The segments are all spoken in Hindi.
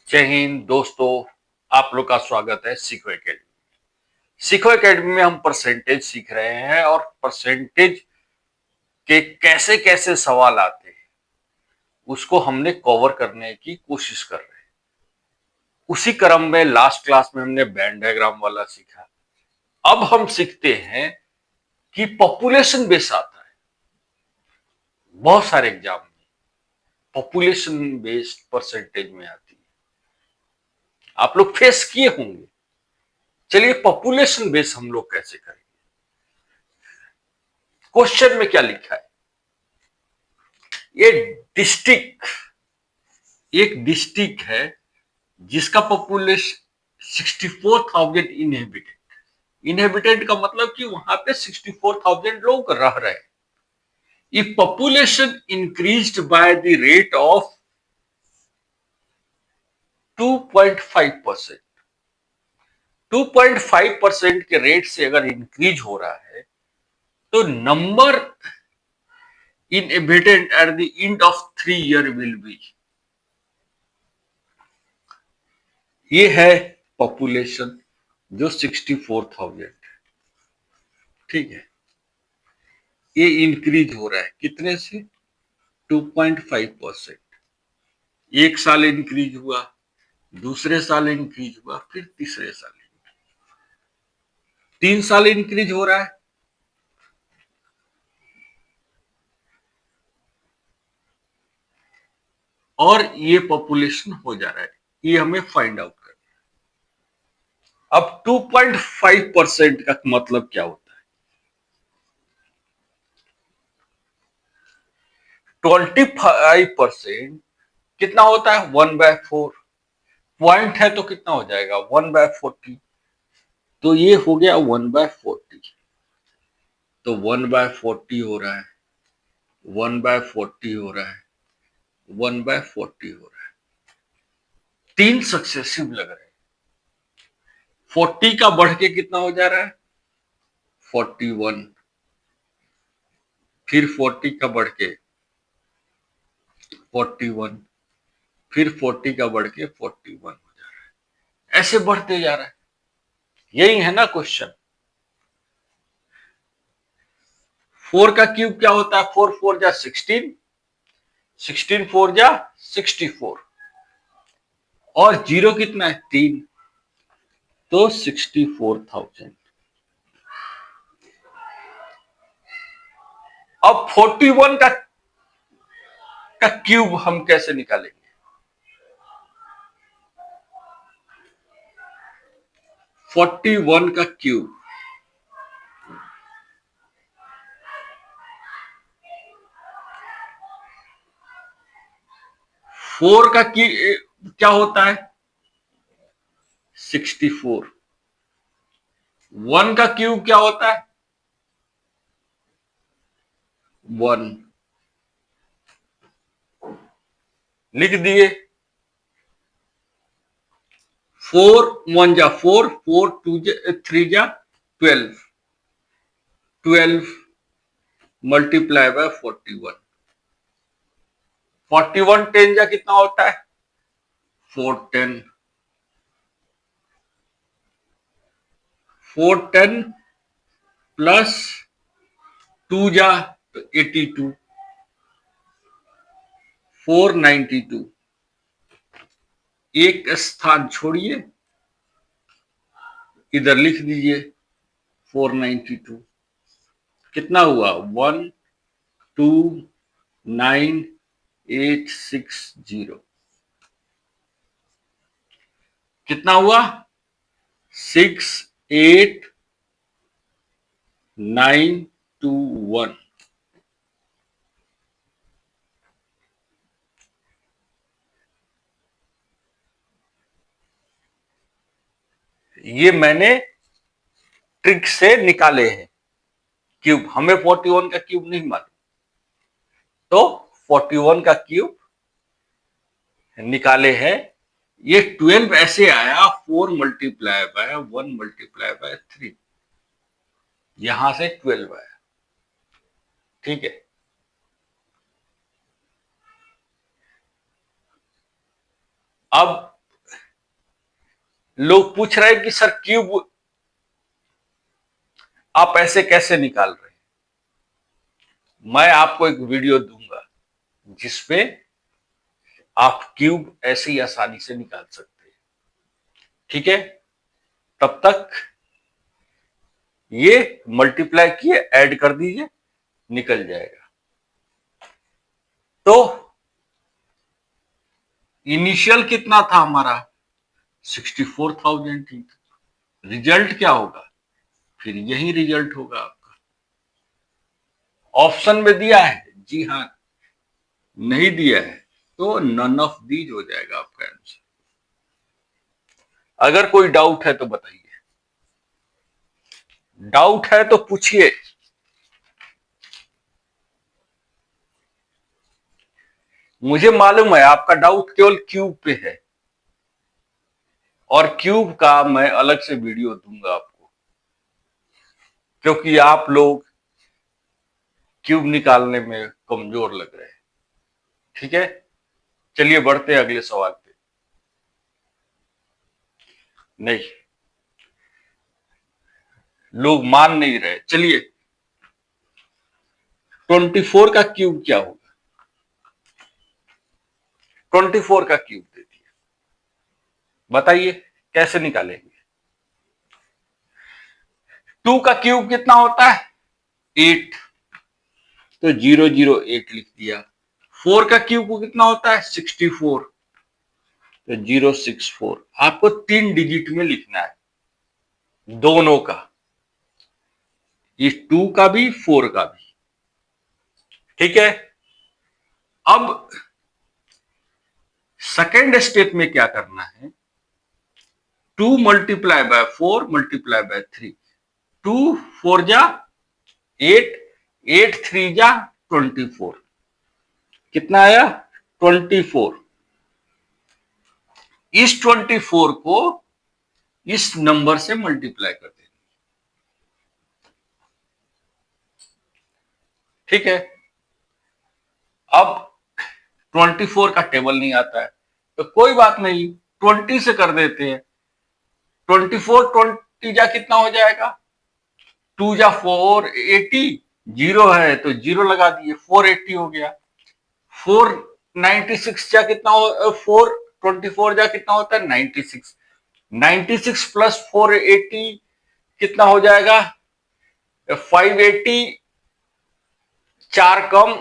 जय हिंद दोस्तों। आप लोग का स्वागत है सीखो एकेडमी। सीखो एकेडमी में हम परसेंटेज सीख रहे हैं और परसेंटेज के कैसे कैसे सवाल आते हैं उसको हमने कवर करने की कोशिश कर रहे हैं। उसी क्रम में लास्ट क्लास में हमने बैंड डायग्राम वाला सीखा। अब हम सीखते हैं कि पॉपुलेशन बेस आता है बहुत सारे एग्जाम में। पॉपुलेशन बेस्ड परसेंटेज में आती है, आप लोग फेस किए होंगे। चलिए पॉपुलेशन बेस हम लोग कैसे करेंगे। क्वेश्चन में क्या लिखा है, ये डिस्ट्रिक्ट, एक डिस्ट्रिक्ट है जिसका पॉपुलेशन 64,000 इनहेबिटेंट। इनहेबिटेंट का मतलब कि वहां पे 64,000 लोग रह रहे हैं। If population increased by the rate of 2.5%, 2.5% के रेट से अगर इंक्रीज हो रहा है तो number inhabitant at the end of 3 year will be. ये है पॉपुलेशन जो 64,000, ठीक है। ये इंक्रीज हो रहा है कितने से, 2.5%। एक साल इंक्रीज हुआ, दूसरे साल इंक्रीज हुआ, फिर तीसरे साल 3 साल इंक्रीज हो रहा है। और ये पॉपुलेशन हो जा रहा है, ये हमें फाइंड आउट करना है। अब 2.5% का मतलब क्या होता है। 25% कितना होता है, 1/4। पॉइंट है तो कितना हो जाएगा, 1/40। तो ये हो गया 1/40। तो 1/40 हो रहा है, 1/40 हो रहा है, 1/40 हो रहा है। 3 सक्सेसिव लग रहे हैं। 40 का बढ़ के कितना हो जा रहा है, 41। फिर 40 का बढ़ के 41, फिर 40 का बढ़ के 41 हो जा रहा है। ऐसे बढ़ते जा रहा है। यही है ना क्वेश्चन। 4 का क्यूब क्या होता है, 4 4 जा 16, 16 4 जा 64, और जीरो कितना है, 3, तो 64,000। अब 41 का क्यूब हम कैसे निकालेंगे। 41 का क्यूब, फोर का क्या होता है, 64। 1 का क्यूब क्या होता है, 1। लिख दिए। 4 1 जा 4, 4 2 जा 3 जा 12, 12 मल्टीप्लाई बाय 41। 41 10 जा कितना होता है, 410। 410 प्लस 2 जा तो 82, 492। एक स्थान छोड़िए, इधर लिख दीजिए 492। कितना हुआ, 129,860। कितना हुआ, 68,921। ये मैंने ट्रिक से निकाले हैं क्यूब। हमें 41 का क्यूब नहीं मालूम, तो 41 का क्यूब निकाले हैं। ये 12 ऐसे आया, 4 मल्टीप्लाई बाय 1 मल्टीप्लाई बाय 3, यहां से 12 आया, ठीक है। अब लोग पूछ रहे हैं कि सर क्यूब आप ऐसे कैसे निकाल रहे हैं। मैं आपको एक वीडियो दूंगा जिसपे आप क्यूब ऐसे ही आसानी से निकाल सकते हैं। ठीक है, तब तक ये मल्टीप्लाई किए, ऐड कर दीजिए, निकल जाएगा। तो इनिशियल कितना था हमारा 64,000 थी। रिजल्ट क्या होगा, फिर यही रिजल्ट होगा आपका। ऑप्शन में दिया है, जी हाँ। नहीं दिया है तो नन ऑफ दीज हो जाएगा आपका आंसर। अगर कोई डाउट है तो बताइए, डाउट है तो पूछिए। मुझे मालूम है आपका डाउट केवल क्यूब पे है, और क्यूब का मैं अलग से वीडियो दूंगा आपको, क्योंकि आप लोग क्यूब निकालने में कमजोर लग रहे हैं। ठीक है, चलिए बढ़ते हैं अगले सवाल पे। नहीं, लोग मान नहीं रहे। चलिए 24 का क्यूब क्या होगा, 24 का क्यूब दे दिए, बताइए कैसे निकालेंगे। 2 का क्यूब कितना होता है 8, तो 008 लिख दिया। 4 का क्यूब कितना होता है 64, तो 064। आपको 3 डिजिट में लिखना है दोनों का, इस 2 का भी 4 का भी। ठीक है, अब सेकेंड स्टेप में क्या करना है, 2 मल्टीप्लाई बाय 4 मल्टीप्लाई बाय 3। 2 4 जा 8, 8 3 जा 24। कितना आया 24। इस 24 को इस नंबर से मल्टीप्लाई कर देंगे। ठीक है, अब 24 का टेबल नहीं आता है तो कोई बात नहीं, 20 से कर देते हैं। 24 20 जा कितना हो जाएगा, 2 जा 480, जीरो है तो जीरो लगा दिए, 480 हो गया। 496 जा कितना हो, 424 जा कितना होता है 96। 96 प्लस 480 कितना हो जाएगा 580, 4 कम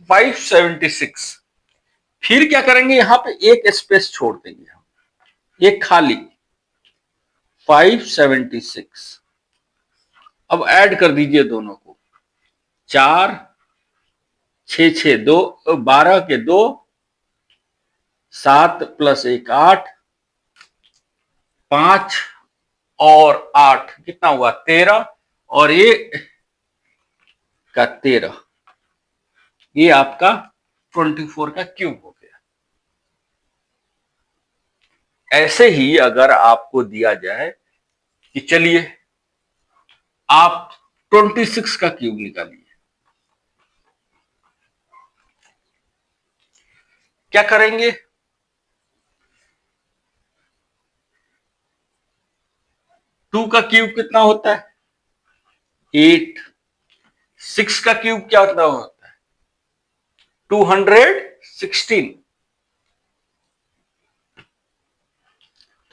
576। फिर क्या करेंगे, यहां पे एक स्पेस छोड़ देंगे हम, एक खाली 576। अब ऐड कर दीजिए दोनों को, 4 6 6 2 12 के 2, 7 प्लस 1 8, 5 और 8 कितना हुआ 13, और ये का 13। ये आपका 24 का क्यूब हो गया। ऐसे ही अगर आपको दिया जाए कि चलिए आप 26 का क्यूब निकालिए, क्या करेंगे, 2 का क्यूब कितना होता है 8, 6 का क्यूब क्या होता है 216,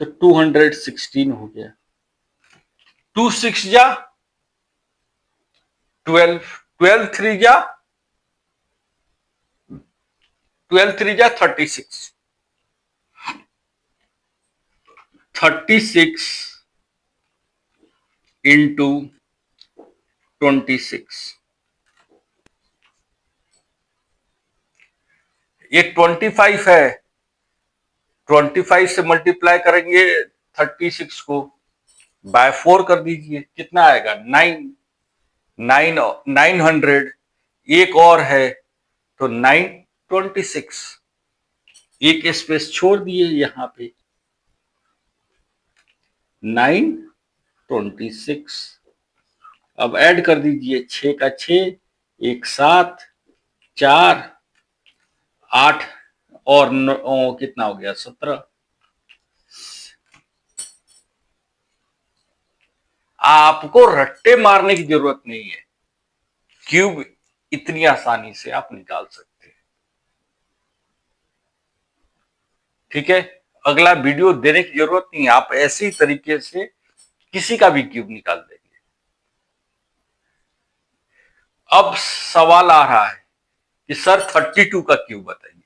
तो 216 हो गया। 2 6 जा 12, 12 3 जा 12 3 जा 36, 36 इंटू 26। ये 25 है, 25 से मल्टीप्लाई करेंगे 36 को, बाय 4 कर दीजिए, कितना आएगा 900। एक और है तो 926, एक स्पेस छोड़ दिए यहां पे 926। अब ऐड कर दीजिए, 6 का 6, 1 7, 4 8 और कितना हो गया 17, आपको रट्टे मारने की जरूरत नहीं है, क्यूब इतनी आसानी से आप निकाल सकते हैं। ठीक है, अगला वीडियो देने की जरूरत नहीं है, आप ऐसे ही तरीके से किसी का भी क्यूब निकाल देंगे। अब सवाल आ रहा है कि सर 32 का क्यूब बताइए।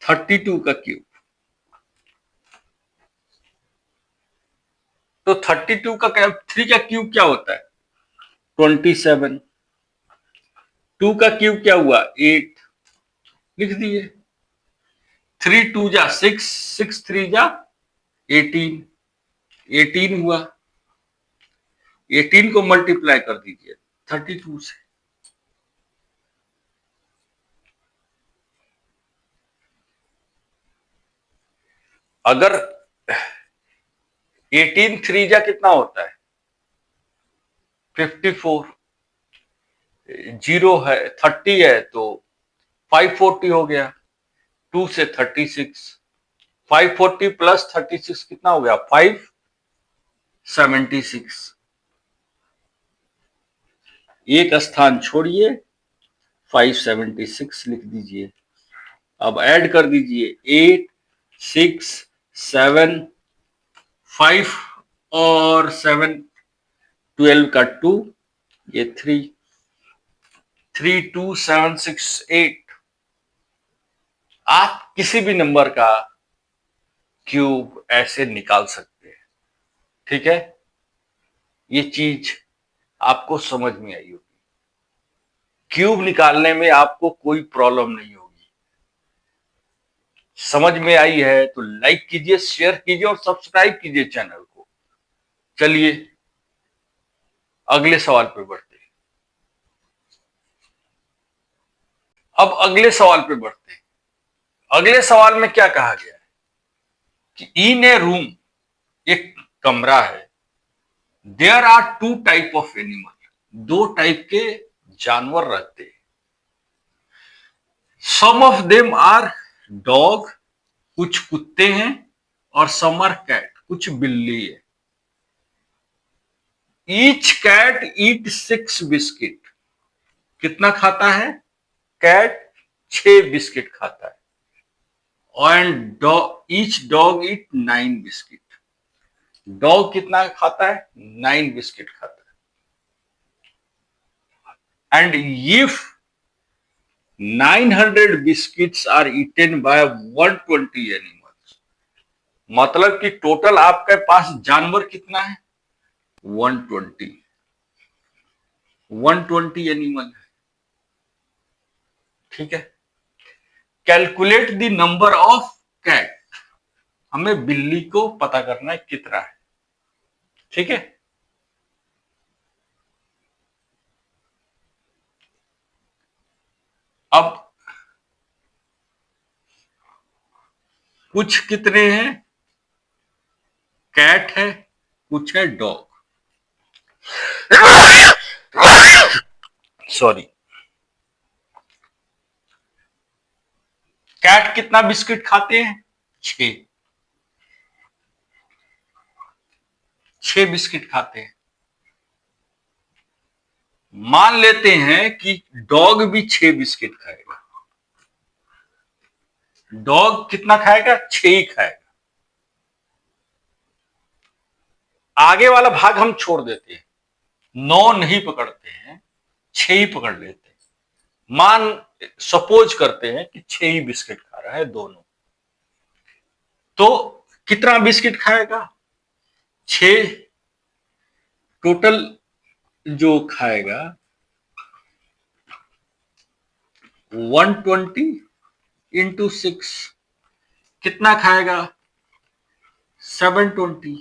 32 का क्यूब, तो 32 का क्या, 3 का क्यूब क्या होता है 27, 2 का क्यूब क्या हुआ 8, लिख दिए। 3 2 जा 6, 6 3 जा 18, 18 हुआ। 18 को मल्टीप्लाई कर दीजिए 32 से। अगर 18 3 जा कितना होता है 54, 0 है 30 है तो 540 हो गया, 2 से 36, 540 प्लस 36 कितना हो गया 576। एक स्थान छोड़िए 576 लिख दीजिए। अब ऐड कर दीजिए 8 6 7 5 और 7 12 का 2, ये 3 3 2 7 6 8। आप किसी भी नंबर का क्यूब ऐसे निकाल सकते हैं। ठीक है, ये चीज आपको समझ में आई होगी। क्यूब निकालने में आपको कोई प्रॉब्लम नहीं होगी। समझ में आई है तो लाइक कीजिए, शेयर कीजिए और सब्सक्राइब कीजिए चैनल को। चलिए अगले सवाल पे बढ़ते हैं। अब अगले सवाल पे बढ़ते हैं। अगले सवाल में क्या कहा गया है कि इन ए रूम, एक कमरा है, there are 2 type of animal, 2 type के जानवर रहते हैं। Some of them are dog, कुछ कुत्ते हैं, और सम आर कैट, कुछ बिल्ली है। ईच कैट ईट 6 बिस्किट, कितना खाता है कैट 6 बिस्किट खाता है। And dog, each dog eat 9 biscuit, dog कितना खाता है 9 बिस्किट खाता है। And if 900 biscuits are eaten by 120 animals, मतलब कि टोटल आपके पास जानवर कितना है 120, 120 एनिमल है। ठीक है, calculate the number of cat, हमें बिल्ली को पता करना है कितना है। ठीक है, अब कुछ कितने हैं कैट है, कुछ है डॉग। सॉरी, कैट कितना बिस्किट खाते हैं 6, 6 बिस्किट खाते हैं। मान लेते हैं कि डॉग भी 6 बिस्किट खाएगा। डॉग कितना खाएगा 6 ही खाएगा। आगे वाला भाग हम छोड़ देते हैं, 9 नहीं पकड़ते हैं, 6 ही पकड़ लेते हैं। मान सपोज करते हैं कि 6 ही बिस्किट खा रहा है दोनों, तो कितना बिस्किट खाएगा 6, टोटल जो खाएगा 120 इंटू 6, कितना खाएगा 720।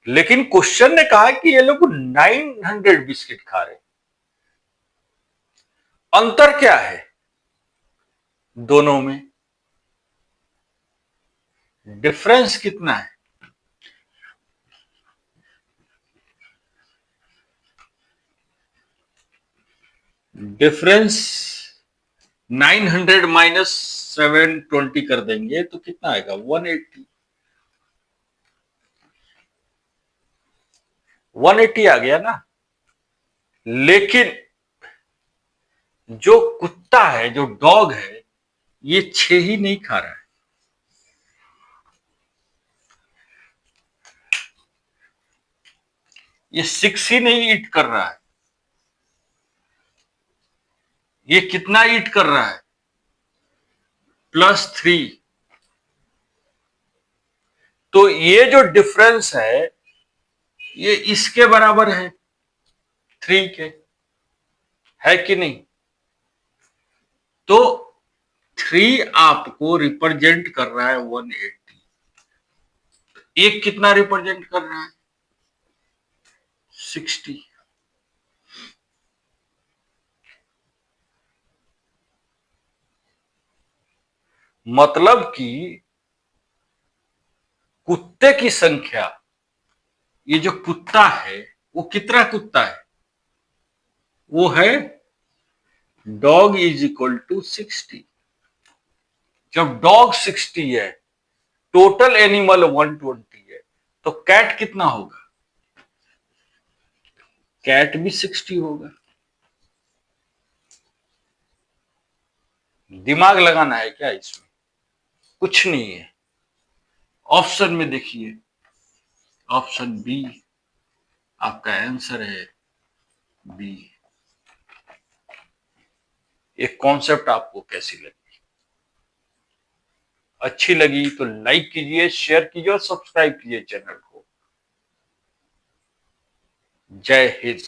लेकिन क्वेश्चन ने कहा कि ये लोग 900 बिस्किट खा रहे, अंतर क्या है दोनों में, डिफरेंस कितना है। डिफरेंस 900 माइनस 720 कर देंगे तो कितना आएगा 180। 180 आ गया ना। लेकिन जो कुत्ता है, जो डॉग है, ये 6 ही नहीं खा रहा है। ये 6 ही नहीं ईट कर रहा है। ये कितना ईट कर रहा है? +3। तो ये जो डिफरेंस है ये इसके बराबर है, 3 के, है कि नहीं? तो 3 आपको रिप्रेजेंट कर रहा है 180। एक कितना रिप्रेजेंट कर रहा है? 60। मतलब कि कुत्ते की संख्या, ये जो कुत्ता है वो कितना कुत्ता है? वो है डॉग इज इक्वल टू 60। जब डॉग 60 है, टोटल एनिमल 120 है, तो कैट कितना होगा? कैट भी 60 होगा। दिमाग लगाना है क्या इसमें? कुछ नहीं है। ऑप्शन में देखिए, ऑप्शन बी आपका आंसर है, बी। ये कॉन्सेप्ट आपको कैसी लगी? अच्छी लगी तो लाइक कीजिए, शेयर कीजिए और सब्सक्राइब कीजिए चैनल को। जय हिंद।